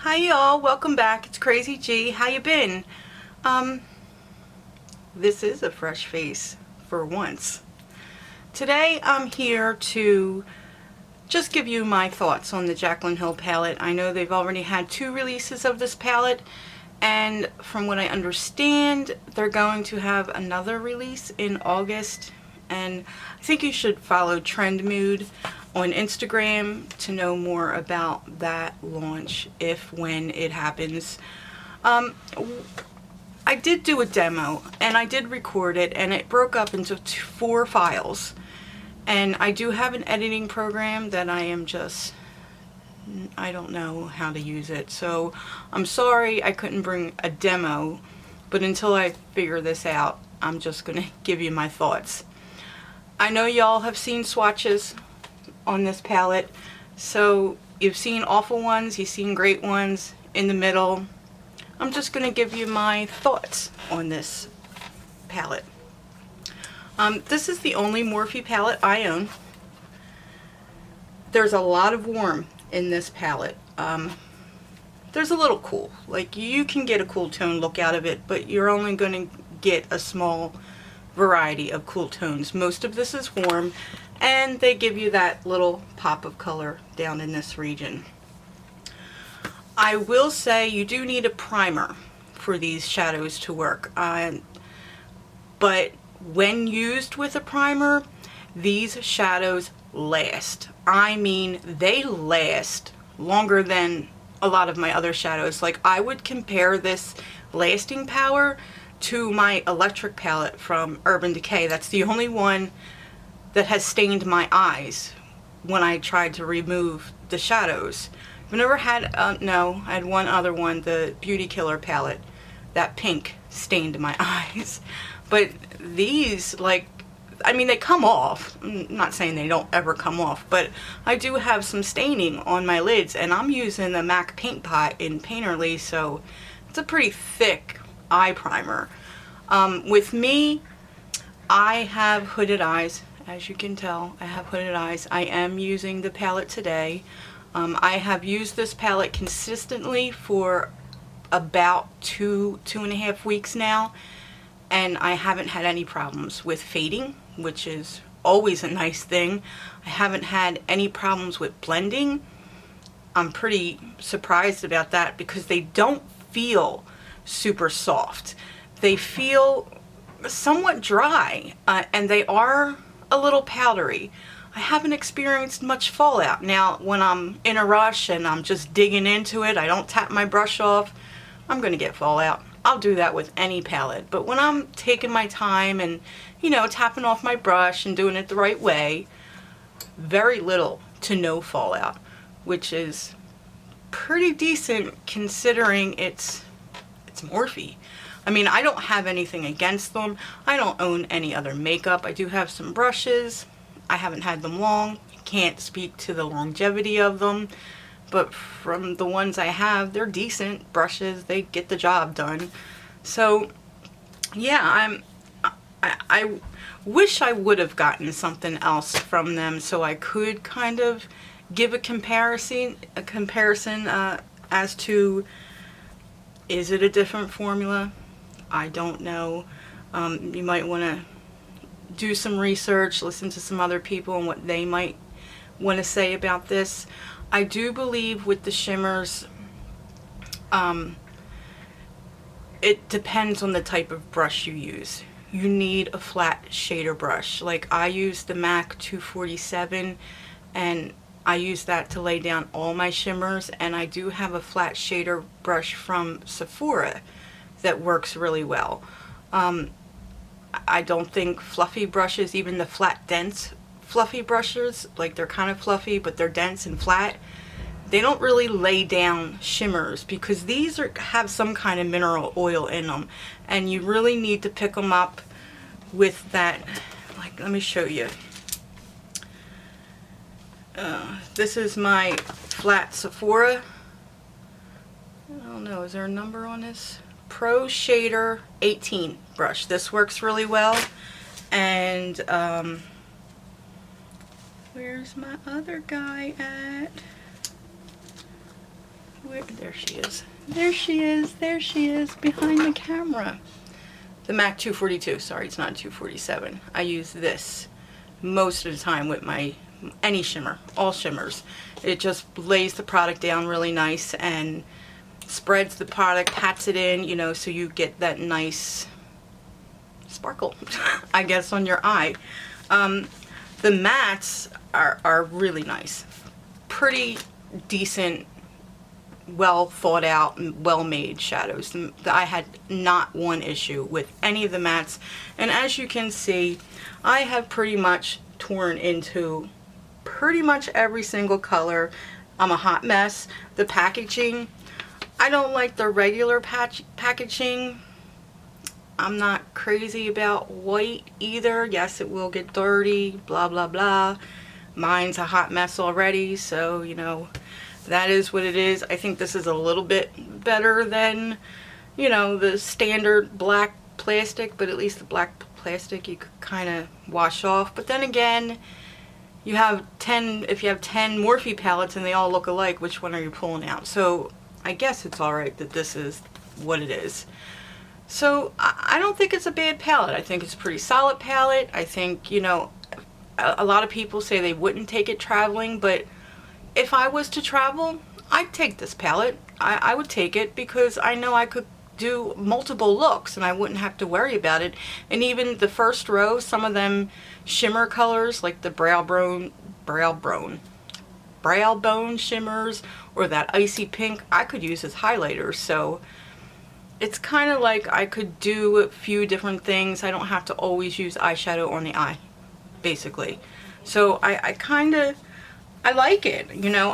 Hi y'all, welcome back. It's Crazy G. How you been? This is a fresh face for once. Today I'm here to just give you my thoughts on the Jaclyn Hill palette. I know they've already had 2 releases of this palette, and from what I understand, they're going to have another release in August, and I think you should follow Trend Mood on Instagram to know more about that launch when it happens. I did do a demo and I did record it, and it broke up into 4 files. And I do have an editing program that I don't know how to use it. So I'm sorry I couldn't bring a demo, but until I figure this out, I'm just going to give you my thoughts. I know y'all have seen swatches on this palette, so you've seen awful ones, you've seen great ones, in the middle. I'm just going to give you my thoughts on this palette. This is the only Morphe palette I own. There's a lot of warm in this palette. There's a little cool, like you can get a cool tone look out of it, but you're only going to get a small variety of cool tones. Most of this is warm, and they give you that little pop of color down in this region. I will say you do need a primer for these shadows to work, but when used with a primer, these shadows last. I mean, they last longer than a lot of my other shadows. Like, I would compare this lasting power to my electric palette from Urban Decay. That's the only one that has stained my eyes when I tried to remove the shadows. I've never had, no, I had one other one, the Beauty Killer palette. That pink stained my eyes. But these, like, I mean, they come off. I'm not saying they don't ever come off, but I do have some staining on my lids, and I'm using the MAC Paint Pot in Painterly, so it's a pretty thick eye primer. With me, I have hooded eyes. As you can tell, I have hooded eyes. I am using the palette today. I have used this palette consistently for about 2.5 weeks now, and I haven't had any problems with fading, which is always a nice thing. I haven't had any problems with blending. I'm pretty surprised about that because they don't feel super soft. They feel somewhat dry, and they are a little powdery. I haven't experienced much fallout. Now, when I'm in a rush and I'm just digging into it, I don't tap my brush off, I'm going to get fallout. I'll do that with any palette. But when I'm taking my time and, you know, tapping off my brush and doing it the right way, very little to no fallout, which is pretty decent considering it's Morphe. I mean, I don't have anything against them. I don't own any other makeup. I do have some brushes. I haven't had them long. Can't speak to the longevity of them. But from the ones I have, they're decent brushes. They get the job done. So, yeah, I wish I would have gotten something else from them so I could kind of give a comparison as to, is it a different formula? I don't know. You might want to do some research, listen to some other people and what they might want to say about this. I do believe with the shimmers, it depends on the type of brush you use. You need a flat shader brush. Like, I use the MAC 247, and I use that to lay down all my shimmers, and I do have a flat shader brush from Sephora that works really well. I don't think fluffy brushes, even the flat dense fluffy brushes, like, they're kind of fluffy but they're dense and flat, they don't really lay down shimmers because these have some kind of mineral oil in them, and you really need to pick them up with that. Like, let me show you. This is my flat Sephora, I don't know, is there a number on this? Pro Shader 18 brush. This works really well. And where's my other guy at? There she is. There she is. There she is behind the camera. The MAC 242. Sorry, it's not 247. I use this most of the time with my any shimmer, all shimmers. It just lays the product down really nice and spreads the product, pats it in, you know, so you get that nice sparkle, I guess, on your eye. The mattes are really nice. Pretty decent, well thought out and well made shadows. I had not one issue with any of the mattes, and as you can see, I have pretty much torn into pretty much every single color. I'm a hot mess. The packaging, I don't like the regular packaging. I'm not crazy about white either. Yes, it will get dirty, blah blah blah. Mine's a hot mess already, so you know, that is what it is. I think this is a little bit better than, you know, the standard black plastic, but at least the black plastic you could kind of wash off. But then again, you have 10, if you have 10 Morphe palettes and they all look alike, which one are you pulling out? So I guess it's alright that this is what it is. So I don't think it's a bad palette. I think it's a pretty solid palette. I think, you know, a lot of people say they wouldn't take it traveling, but if I was to travel, I'd take this palette. I would take it because I know I could do multiple looks and I wouldn't have to worry about it. And even the first row, some of them shimmer colors like the brow bone shimmers or that icy pink, I could use as highlighters. So it's kind of like I could do a few different things. I don't have to always use eyeshadow on the eye, basically. So I like it, you know.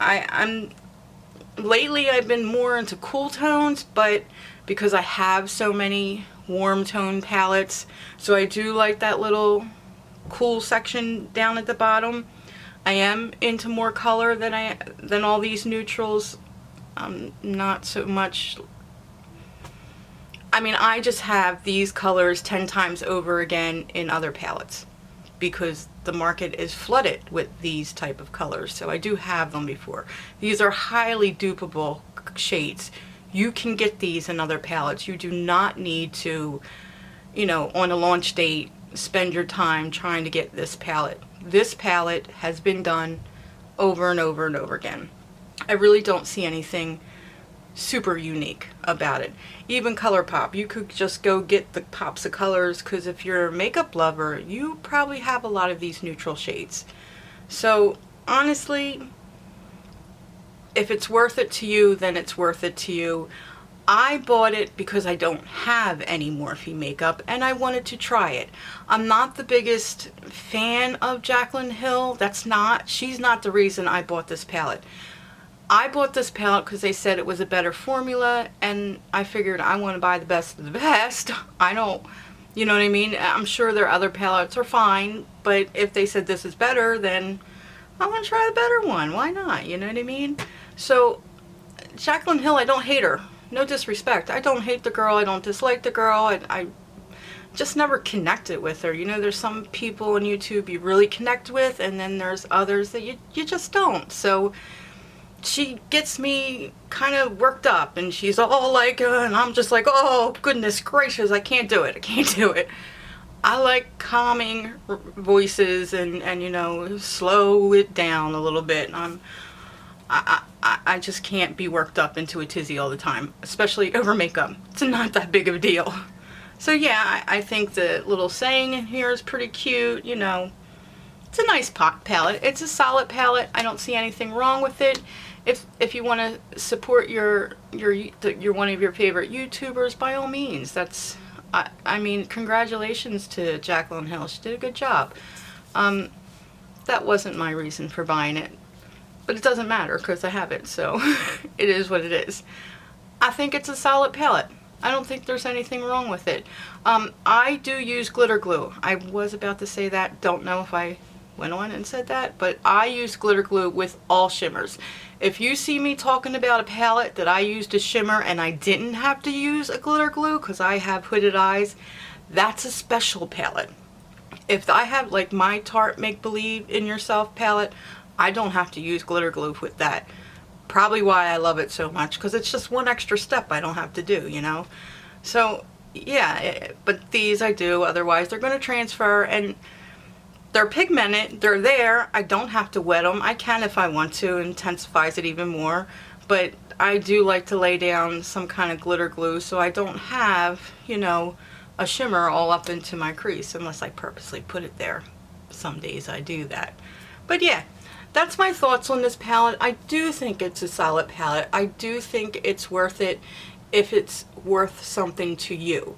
I'm lately I've been more into cool tones, but because I have so many warm tone palettes, so I do like that little cool section down at the bottom. I am into more color than all these neutrals. Not so much. I mean, I just have these colors 10 times over again in other palettes because the market is flooded with these type of colors. So I do have them before. These are highly dupable shades. You can get these in other palettes. You do not need to, you know, on a launch date, spend your time trying to get this palette. This palette has been done over and over and over again. I really don't see anything super unique about it. Even ColourPop, you could just go get the pops of colors, because if you're a makeup lover, you probably have a lot of these neutral shades. So honestly, if it's worth it to you, then it's worth it to you. I bought it because I don't have any Morphe makeup and I wanted to try it. I'm not the biggest fan of Jaclyn Hill. She's not the reason I bought this palette. I bought this palette because they said it was a better formula, and I figured I want to buy the best of the best. I don't, you know what I mean? I'm sure their other palettes are fine, but if they said this is better, then I want to try the better one. Why not? You know what I mean? So, Jaclyn Hill, I don't hate her. No disrespect. I don't hate the girl. I don't dislike the girl. I just never connected with her. You know, there's some people on YouTube you really connect with, and then there's others that you just don't. So she gets me kind of worked up, and she's all like, and I'm just like, oh goodness gracious, I can't do it. I can't do it. I like calming voices and you know, slow it down a little bit. I just can't be worked up into a tizzy all the time, especially over makeup. It's not that big of a deal. So yeah, I think the little saying in here is pretty cute. You know, it's a nice palette. It's a solid palette. I don't see anything wrong with it. If you want to support your one of your favorite YouTubers, by all means. That's I mean, congratulations to Jaclyn Hill. She did a good job. That wasn't my reason for buying it, but it doesn't matter because I have it, so it is what it is. I think it's a solid palette. I don't think there's anything wrong with it. I do use glitter glue. I was about to say that. Don't know if I went on and said that, but I use glitter glue with all shimmers. If you see me talking about a palette that I used a shimmer and I didn't have to use a glitter glue because I have hooded eyes, that's a special palette. If I have like my Tarte Make Believe in Yourself palette, I don't have to use glitter glue with that. Probably why I love it so much, because it's just one extra step I don't have to do, you know. So yeah, but these I do, otherwise they're going to transfer, and they're pigmented, they're there. I don't have to wet them. I can if I want to, it intensifies it even more, but I do like to lay down some kind of glitter glue so I don't have, you know, a shimmer all up into my crease, unless I purposely put it there. Some days I do that. But yeah, that's my thoughts on this palette. I do think it's a solid palette. I do think it's worth it if it's worth something to you.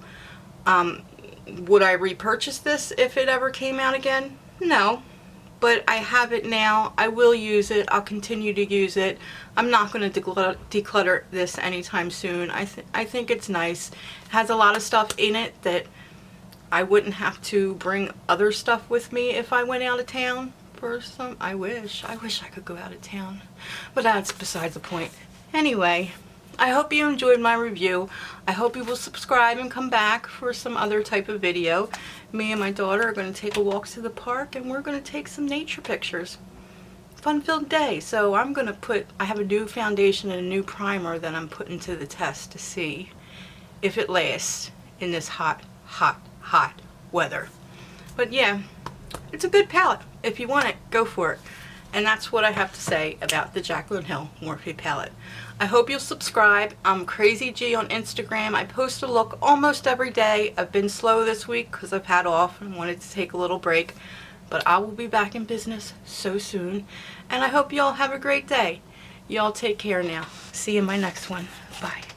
Would I repurchase this if it ever came out again? No. But I have it now. I will use it. I'll continue to use it. I'm not going to declutter this anytime soon. I think it's nice. It has a lot of stuff in it that I wouldn't have to bring other stuff with me if I went out of town for some. I wish I could go out of town. But that's besides the point. Anyway, I hope you enjoyed my review. I hope you will subscribe and come back for some other type of video. Me and my daughter are going to take a walk to the park, and we're going to take some nature pictures. Fun-filled day. So I have a new foundation and a new primer that I'm putting to the test to see if it lasts in this hot weather. But yeah, it's a good palette. If you want it, go for it. And that's what I have to say about the Jaclyn Hill Morphe palette. I hope you'll subscribe. I'm Crazy G on Instagram. I post a look almost every day. I've been slow this week because I've had off and wanted to take a little break. But I will be back in business so soon. And I hope y'all have a great day. Y'all take care now. See you in my next one. Bye.